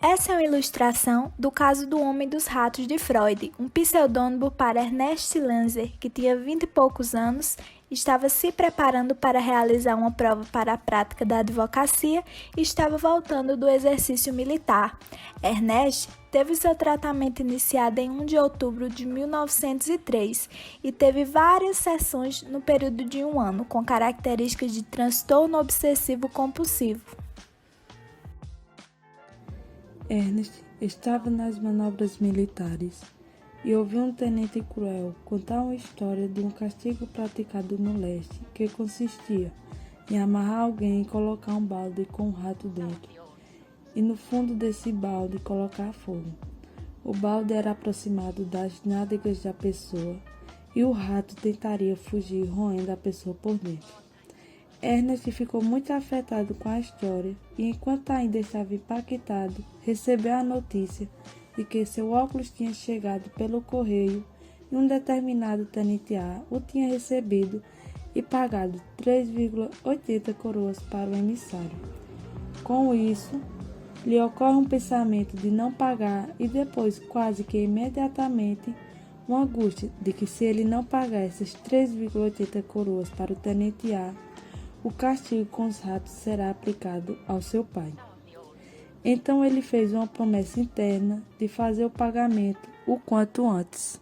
Essa é uma ilustração do caso do Homem dos Ratos de Freud, um pseudônimo para Ernest Lanzer, que tinha 20 e poucos anos, estava se preparando para realizar uma prova para a prática da advocacia e estava voltando do exercício militar. Ernest teve seu tratamento iniciado em 1 de outubro de 1903 e teve várias sessões no período de um ano, com características de transtorno obsessivo compulsivo. Ernest estava nas manobras militares e ouviu um tenente cruel contar uma história de um castigo praticado no leste, que consistia em amarrar alguém e colocar um balde com um rato dentro, e no fundo desse balde colocar fogo. O balde era aproximado das nádegas da pessoa e o rato tentaria fugir roendo a pessoa por dentro. Ernest ficou muito afetado com a história e, enquanto ainda estava impactado, recebeu a notícia de que seu óculos tinha chegado pelo correio e um determinado tenente A o tinha recebido e pagado 3,80 coroas para o emissário. Com isso, lhe ocorre um pensamento de não pagar e depois, quase que imediatamente, uma angústia de que se ele não pagar essas 3,80 coroas para o tenente A, o castigo com os ratos será aplicado ao seu pai. Então ele fez uma promessa interna de fazer o pagamento o quanto antes.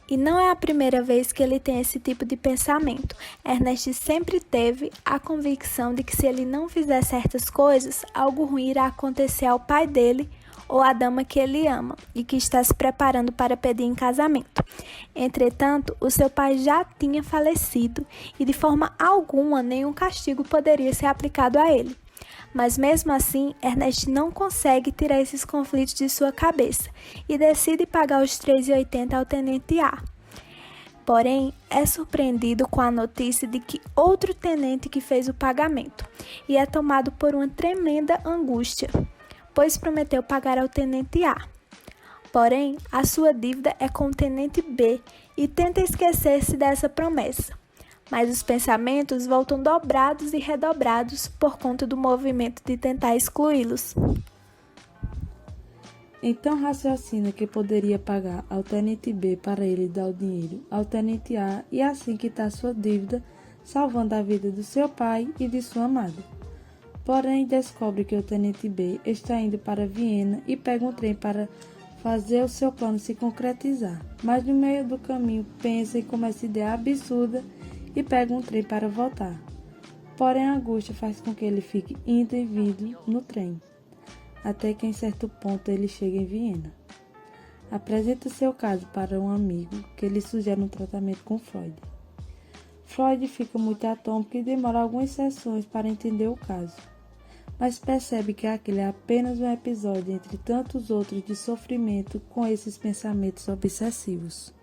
E não é a primeira vez que ele tem esse tipo de pensamento. Ernest sempre teve a convicção de que se ele não fizer certas coisas, algo ruim irá acontecer ao pai dele ou à dama que ele ama e que está se preparando para pedir em casamento. Entretanto, o seu pai já tinha falecido e de forma alguma nenhum castigo poderia ser aplicado a ele. Mas mesmo assim, Ernest não consegue tirar esses conflitos de sua cabeça e decide pagar os 3,80 ao tenente A. Porém, é surpreendido com a notícia de que outro tenente que fez o pagamento e é tomado por uma tremenda angústia, pois prometeu pagar ao tenente A. Porém, a sua dívida é com o tenente B e tenta esquecer-se dessa promessa. Mas os pensamentos voltam dobrados e redobrados por conta do movimento de tentar excluí-los. Então raciocina que poderia pagar ao tenente B para ele dar o dinheiro ao tenente A e assim quitar sua dívida, salvando a vida do seu pai e de sua amada. Porém, descobre que o tenente B está indo para Viena e pega um trem para fazer o seu plano se concretizar. Mas no meio do caminho pensa e começa a ideia absurda e pega um trem para voltar. Porém, a angústia faz com que ele fique indo e vindo no trem, até que em certo ponto ele chega em Viena. Apresenta seu caso para um amigo que lhe sugere um tratamento com Freud. Freud fica muito atônito e demora algumas sessões para entender o caso, mas percebe que aquele é apenas um episódio entre tantos outros de sofrimento com esses pensamentos obsessivos.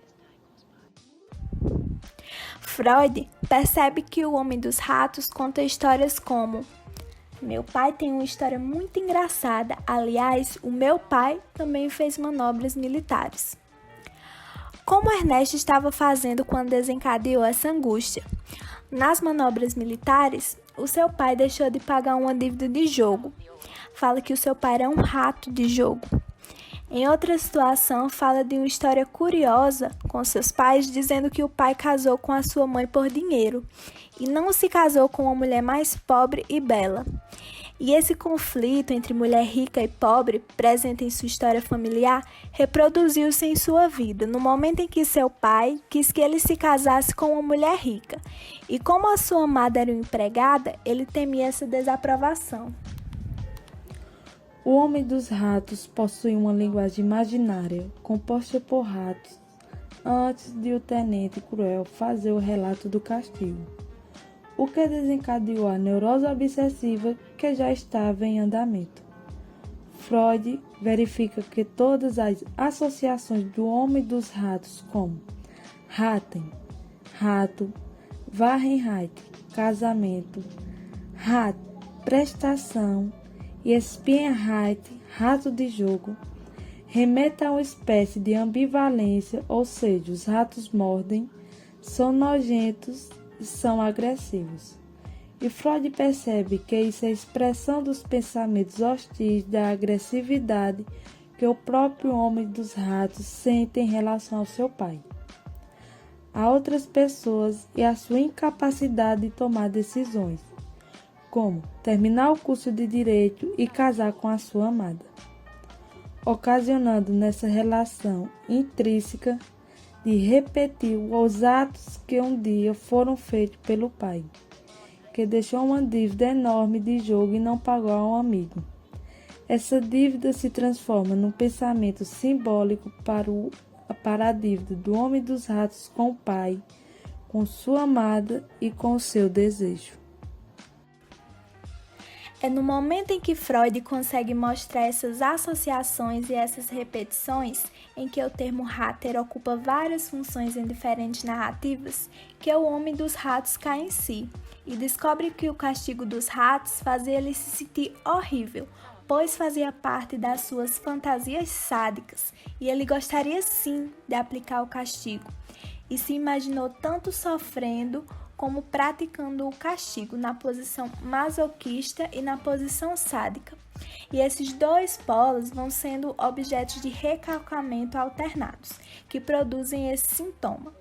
Freud percebe que o Homem dos Ratos conta histórias como: meu pai tem uma história muito engraçada, aliás, o meu pai também fez manobras militares. Como Ernest estava fazendo quando desencadeou essa angústia? Nas manobras militares, o seu pai deixou de pagar uma dívida de jogo. Fala que o seu pai era um rato de jogo. Em outra situação, fala de uma história curiosa com seus pais, dizendo que o pai casou com a sua mãe por dinheiro e não se casou com uma mulher mais pobre e bela. E esse conflito entre mulher rica e pobre, presente em sua história familiar, reproduziu-se em sua vida, no momento em que seu pai quis que ele se casasse com uma mulher rica. E como a sua amada era uma empregada, ele temia essa desaprovação. O Homem dos Ratos possui uma linguagem imaginária, composta por ratos, antes de o tenente cruel fazer o relato do castigo, o que desencadeou a neurose obsessiva que já estava em andamento. Freud verifica que todas as associações do Homem dos Ratos, como Ratten, rato, Fahrenheit, casamento, Rat, prestação, e Spielheit, rato de jogo, remete a uma espécie de ambivalência, ou seja, os ratos mordem, são nojentos e são agressivos. E Freud percebe que isso é a expressão dos pensamentos hostis, da agressividade que o próprio homem dos ratos sente em relação ao seu pai, a outras pessoas e a sua incapacidade de tomar decisões, como terminar o curso de direito e casar com a sua amada, ocasionando nessa relação intrínseca de repetir os atos que um dia foram feitos pelo pai, que deixou uma dívida enorme de jogo e não pagou a um amigo. Essa dívida se transforma num pensamento simbólico para a dívida do homem dos ratos com o pai, com sua amada e com o seu desejo. É no momento em que Freud consegue mostrar essas associações e essas repetições, em que o termo Hatter ocupa várias funções em diferentes narrativas, que o homem dos ratos cai em si e descobre que o castigo dos ratos fazia ele se sentir horrível, pois fazia parte das suas fantasias sádicas e ele gostaria sim de aplicar o castigo. E se imaginou tanto sofrendo como praticando o castigo na posição masoquista e na posição sádica. E esses dois polos vão sendo objetos de recalcamento alternados, que produzem esse sintoma,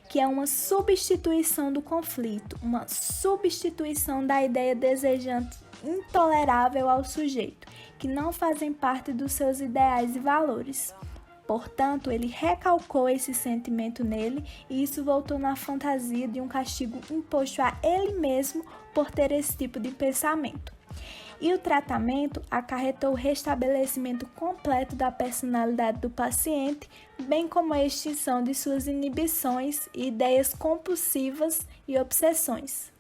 que é uma substituição do conflito, uma substituição da ideia desejante intolerável ao sujeito, que não fazem parte dos seus ideais e valores. Portanto, ele recalcou esse sentimento nele e isso voltou na fantasia de um castigo imposto a ele mesmo por ter esse tipo de pensamento. E o tratamento acarretou o restabelecimento completo da personalidade do paciente, bem como a extinção de suas inibições e ideias compulsivas e obsessões.